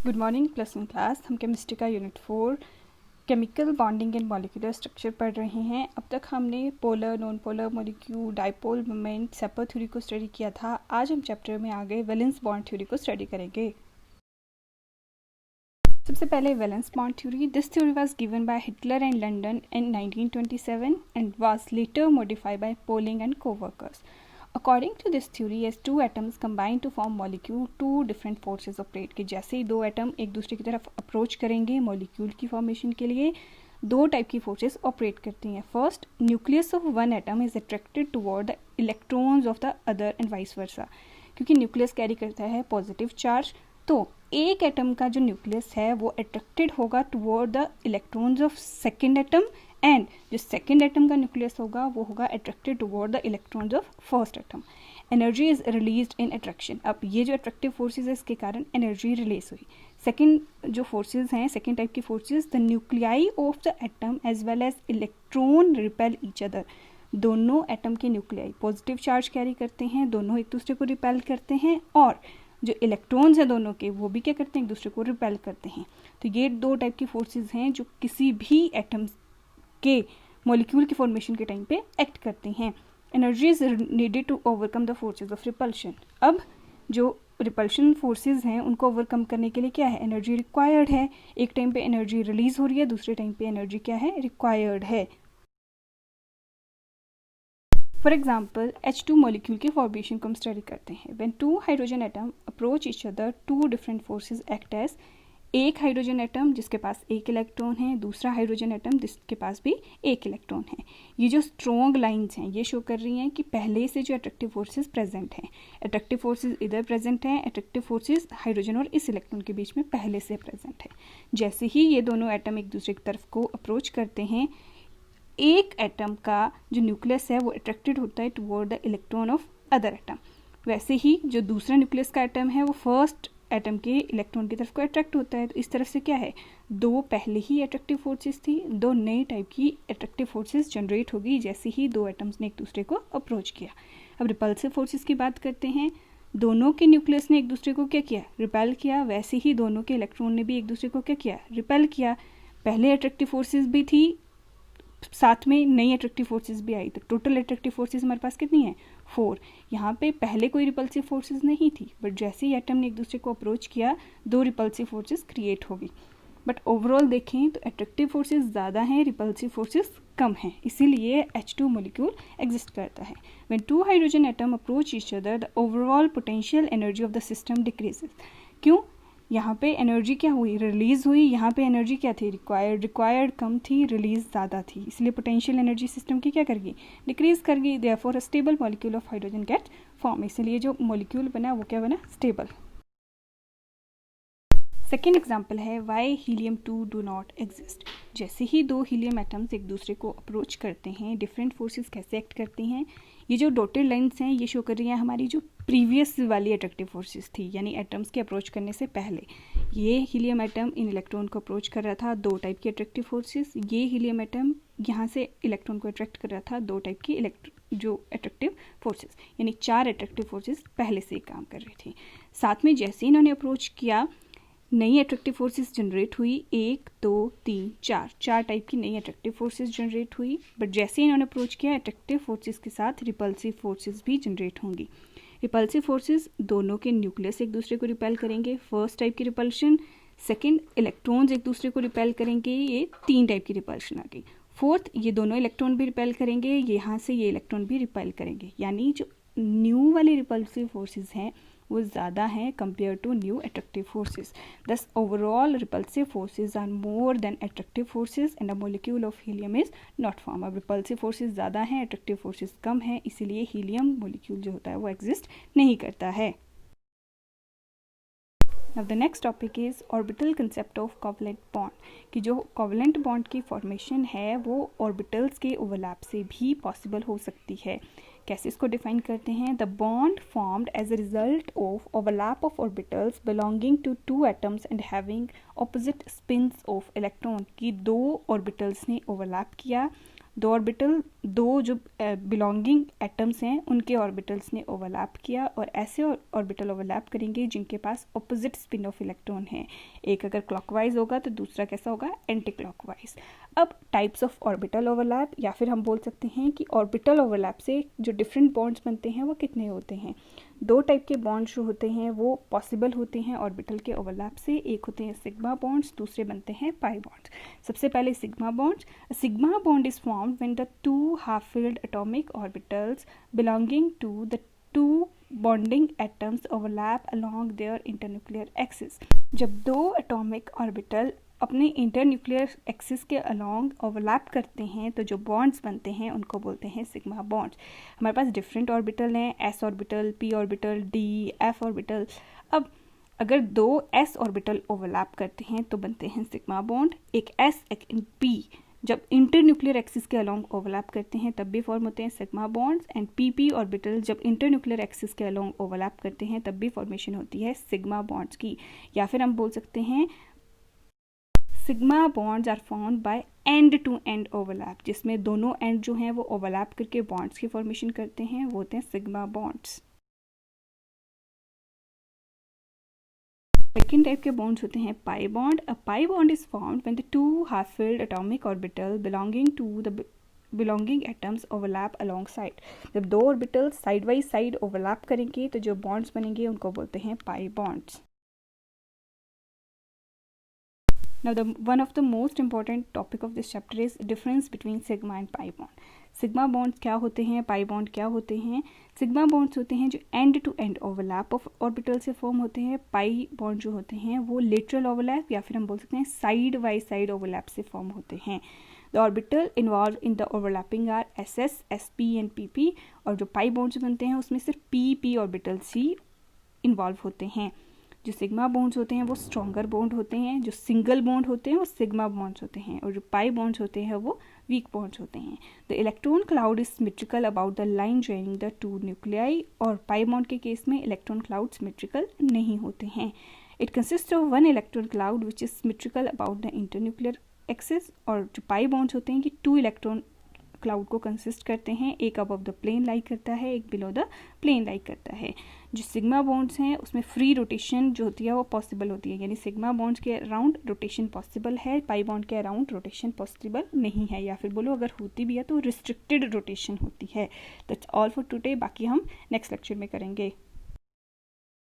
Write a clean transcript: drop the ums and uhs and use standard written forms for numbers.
Good morning plus one class. हम chemistry का unit 4 chemical bonding and molecular structure पढ़ रहे हैं। अब तक हमने polar, non polar molecule, dipole moment, shaper theory को स्टडी किया था। आज हम चैप्टर में आ गए वैलेंस बॉन्ड थ्योरी को स्टडी करेंगे। सबसे पहले valence bond theory. This theory was given by Hitler and London in 1927 and was later modified by polling and coworkers. According to this theory, as two atoms combine to form molecule, two different forces operate. कि जैसे ही दो atom एक दूसरे की तरफ approach करेंगे molecule की फॉर्मेशन के लिए, दो टाइप की फोर्सेस ऑपरेट करती हैं. First, nucleus of one atom is attracted toward the electrons of the other and vice versa. क्योंकि न्यूक्लियस कैरी करता है पॉजिटिव चार्ज, तो एक एटम का जो न्यूक्लियस है वो अट्रैक्टेड होगा toward the electrons of second atom, and जो सेकेंड एटम का न्यूक्लियस होगा वो होगा attracted toward the electrons of first atom. Energy is released in attraction. अब ये जो अट्रैक्टिव फोर्सेज है इसके कारण एनर्जी रिलीज हुई. सेकेंड जो फोर्सेज हैं, सेकेंड टाइप की forces, the nuclei of the atom as well as electron repel each other. दोनों एटम के न्यूक्लियाई पॉजिटिव चार्ज कैरी करते हैं, दोनों एक दूसरे को रिपेल करते हैं, और जो इलेक्ट्रॉन्स हैं दोनों के वो भी क्या करते हैं, एक दूसरे को रिपेल करते हैं. तो ये दो टाइप की फोर्सेज हैं जो किसी भी एटम के मॉलिक्यूल की फॉर्मेशन के टाइम पे एक्ट करते हैं. Energy is needed to overcome the forces of repulsion. अब जो रिपल्शन फोर्सेज हैं उनको ओवरकम करने के लिए क्या है, एनर्जी रिक्वायर्ड है. एक टाइम पे एनर्जी रिलीज हो रही है, दूसरे टाइम पे एनर्जी क्या है, रिक्वायर्ड है. फॉर एग्जाम्पल H2 मॉलिक्यूल की फॉर्मेशन को हम स्टडी करते हैं. When two hydrogen atom approach each other, two different forces act as. एक हाइड्रोजन एटम जिसके पास एक इलेक्ट्रॉन है, दूसरा हाइड्रोजन एटम जिसके पास भी एक इलेक्ट्रॉन है. ये जो स्ट्रॉन्ग लाइंस हैं ये शो कर रही हैं कि पहले से जो अट्रैक्टिव फोर्सेस प्रेजेंट हैं, अट्रैक्टिव फोर्सेस इधर प्रेजेंट हैं, अट्रैक्टिव फोर्सेस हाइड्रोजन और इस इलेक्ट्रॉन के बीच में पहले से प्रेजेंट है. जैसे ही ये दोनों एटम एक दूसरे की तरफ को अप्रोच करते हैं, एक एटम का जो न्यूक्लियस है वो अट्रैक्टेड होता है toward the electron of other atom. वैसे ही जो दूसरा न्यूक्लियस का एटम है वो फर्स्ट एटम के इलेक्ट्रॉन की तरफ को अट्रैक्ट होता है. तो इस तरफ से क्या है, दो पहले ही अट्रैक्टिव फोर्सेस थी, दो नए टाइप की अट्रैक्टिव फोर्सेस जनरेट होगी जैसे ही दो एटम्स ने एक दूसरे को अप्रोच किया. अब रिपल्सिव फोर्सेस की बात करते हैं. दोनों के न्यूक्लियस ने एक दूसरे को क्या किया, रिपेल किया. वैसे ही दोनों के इलेक्ट्रॉन ने भी एक दूसरे को क्या किया, रिपेल किया. पहले अट्रैक्टिव फोर्सेस भी थी, साथ में नई अट्रैक्टिव फोर्सेस भी आई. तो टोटल अट्रैक्टिव फोर्सेस हमारे पास कितनी है, 4. यहाँ पे पहले कोई रिपल्सिव फोर्सेस नहीं थी, बट जैसे ही एटम ने एक दूसरे को अप्रोच किया दो रिपल्सिव फोर्सेस क्रिएट हो गई. बट ओवरऑल देखें तो अट्रैक्टिव फोर्सेस ज़्यादा हैं, रिपल्सिव फोर्सेस कम हैं, इसीलिए H2 मॉलिक्यूल एग्जिस्ट करता है. When two hydrogen atom approach each other, the overall potential energy of the system decreases. क्यों, यहाँ पे एनर्जी क्या हुई, रिलीज हुई. यहाँ पे एनर्जी क्या थी, रिक्वायर्ड कम थी, रिलीज ज़्यादा थी, इसलिए पोटेंशियल एनर्जी सिस्टम की क्या करेगी, डिक्रीज करेगी. Therefore a stable molecule of hydrogen get form. इसलिए जो मॉलिक्यूल बना वो क्या बना, स्टेबल. सेकेंड एग्जाम्पल है why helium 2 do not exist. जैसे ही दो हीलियम एटम्स एक दूसरे को अप्रोच करते हैं, डिफरेंट फोर्सेस कैसे एक्ट करती हैं. ये जो डॉटेड लाइन्स हैं ये शो कर रही हैं हमारी जो प्रीवियस वाली अट्रैक्टिव फोर्सेस थी, यानी एटम्स के अप्रोच करने से पहले. ये हीलियम एटम इन इलेक्ट्रॉन को अप्रोच कर रहा था, दो टाइप की अट्रैक्टिव फोर्सेस. ये हीलियम एटम यहाँ से इलेक्ट्रॉन को अट्रैक्ट कर रहा था, दो टाइप की जो अट्रैक्टिव फोर्सेस, यानी 4 अट्रैक्टिव फोर्सेस पहले से काम कर रही थी. साथ में जैसे ही इन्होंने अप्रोच किया नई अट्रैक्टिव फोर्सेस जनरेट हुई, 1 2 3 4 टाइप की नई अट्रैक्टिव फोर्सेस जनरेट हुई. बट जैसे ही इन्होंने अप्रोच किया अट्रैक्टिव फोर्सेस के साथ रिपल्सिव फोर्सेस भी जनरेट होंगी. रिपल्सिव फोर्सेस दोनों के न्यूक्लियस एक दूसरे को रिपेल करेंगे, फर्स्ट टाइप की रिपल्शन. सेकेंड, इलेक्ट्रॉन्स एक दूसरे को रिपेल करेंगे, ये 3 टाइप की रिपल्शन आ गई. फोर्थ, ये दोनों इलेक्ट्रॉन भी रिपेल करेंगे, यहाँ से ये इलेक्ट्रॉन भी रिपेल करेंगे. यानी जो न्यू वाले रिपल्सिव फोर्सेस हैं वो ज़्यादा हैं compare to new attractive forces. Thus overall repulsive forces are more than attractive forces and a molecule of helium is not form. अब रिपल्सिव फोर्सेस ज़्यादा हैं, अट्रैक्टिव फोर्सेस कम हैं, इसीलिए हीलियम मॉलिक्यूल जो होता है वो एग्जिस्ट नहीं करता है. Now the next topic is orbital concept of covalent bond. कि जो covalent bond की formation है वो orbitals के overlap से भी possible हो सकती है. कैसे इसको डिफाइन करते हैं, the bond formed as a result of overlap of orbitals belonging to 2 atoms and having opposite spins of electron. की दो ऑर्बिटल्स ने ओवरलैप किया दो जो बिलोंगिंग एटम्स हैं उनके ऑर्बिटल्स ने ओवरलैप किया और ऐसे ऑर्बिटल ओवरलैप करेंगे जिनके पास ऑपोजिट स्पिन ऑफ इलेक्ट्रॉन है। एक अगर क्लॉकवाइज होगा तो दूसरा कैसा होगा, एंटी क्लॉकवाइज। अब टाइप्स ऑफ ऑर्बिटल ओवरलैप, या फिर हम बोल सकते हैं कि ऑर्बिटल ओवरलैप से जो डिफरेंट बॉन्ड्स बनते हैं वो कितने होते हैं। दो टाइप के बॉन्ड्स जो होते हैं वो पॉसिबल होते हैं ऑर्बिटल के ओवरलैप से। एक होते हैं सिग्मा बॉन्ड्स, दूसरे बनते हैं पाई बॉन्ड्स। सबसे पहले sigma bonds. Sigma bond is formed when the two half filled atomic orbitals belonging to the two bonding atoms overlap along their internuclear axis. जब दो एटॉमिक ऑर्बिटल अपने इंटरन्यूक्लियर एक्सिस के along overlap करते हैं तो जो बॉन्ड्स बनते हैं उनको बोलते हैं सिग्मा बॉन्ड्स। हमारे पास डिफरेंट ऑर्बिटल हैं, S orbital, P orbital, D, F orbital. अब अगर दो एस ऑर्बिटल ओवरलैप करते हैं तो बनते हैं सिग्मा बॉन्ड। एक एस एक पी जब इंटरन्यूक्लियर एक्सिस के अलोंग ओवरलैप करते हैं तब भी फॉर्म होते हैं sigma bonds. And P orbital जब इंटरन्यूक्लियर एक्सिस के अलोंग ओवरलैप करते हैं तब भी फॉर्मेशन होती है सिग्मा बॉन्ड्स की। या फिर हम बोल सकते हैं sigma bonds are formed by end to end overlap, जिसमें दोनों एंड जो हैं वो ओवरलैप करके बॉन्ड्स की फॉर्मेशन करते हैं, वो होते हैं सिग्मा बॉन्ड्स। सेकेंड टाइप के बॉन्ड्स होते हैं pi bond. A pi bond is formed when the two half filled atomic orbital belonging to the belonging atoms overlap along side. जब दो orbital side by side overlap करेंगे तो जो bonds बनेंगे उनको बोलते हैं pi bonds. Now one of the most important topic of this chapter is difference between sigma and pi bond. Sigma bonds क्या होते हैं, पाई बॉन्ड क्या होते हैं। सिग्मा बॉन्ड्स होते हैं जो end to end overlap of orbital से फॉर्म होते हैं। पाई बॉन्ड जो होते हैं वो लेटरल ओवरलैप या फिर हम बोल सकते हैं साइड बाई साइड ओवरलैप से फॉर्म होते हैं। The orbital involve in the overlapping R S S, S P and P P. और जो पाई बॉन्ड्स बनते हैं उसमें सिर्फ पी पी ऑर्बिटल्स ही इन्वॉल्व होते हैं। जो सिग्मा बॉन्ड्स होते हैं वो स्ट्रॉन्गर बॉन्ड होते हैं, जो सिंगल बॉन्ड होते हैं वो सिग्मा बॉन्ड्स होते हैं, और जो पाई बॉन्ड्स होते हैं वो वीक बॉन्ड्स होते हैं। The electron cloud is symmetrical about the line joining the two nuclei. और पाई बॉन्ड के केस में इलेक्ट्रॉन क्लाउड सिमेट्रिकल नहीं होते हैं। It consist of one electron cloud which is symmetrical about the internuclear axis. और जो pi bonds होते हैं कि टू इलेक्ट्रॉन क्लाउड को कंसिस्ट करते हैं, एक अबव द प्लेन लाई करता है, एक बिलो द प्लेन लाई करता है। जो सिग्मा बॉन्ड्स हैं उसमें फ्री रोटेशन जो होती है वो पॉसिबल होती है, यानी सिग्मा बॉन्ड्स के अराउंड रोटेशन पॉसिबल है, पाई बॉन्ड के अराउंड रोटेशन पॉसिबल नहीं है, या फिर बोलो अगर होती भी है तो रिस्ट्रिक्टेड रोटेशन होती है। दैट्स ऑल फॉर टुडे, बाकी हम नेक्स्ट लेक्चर में करेंगे।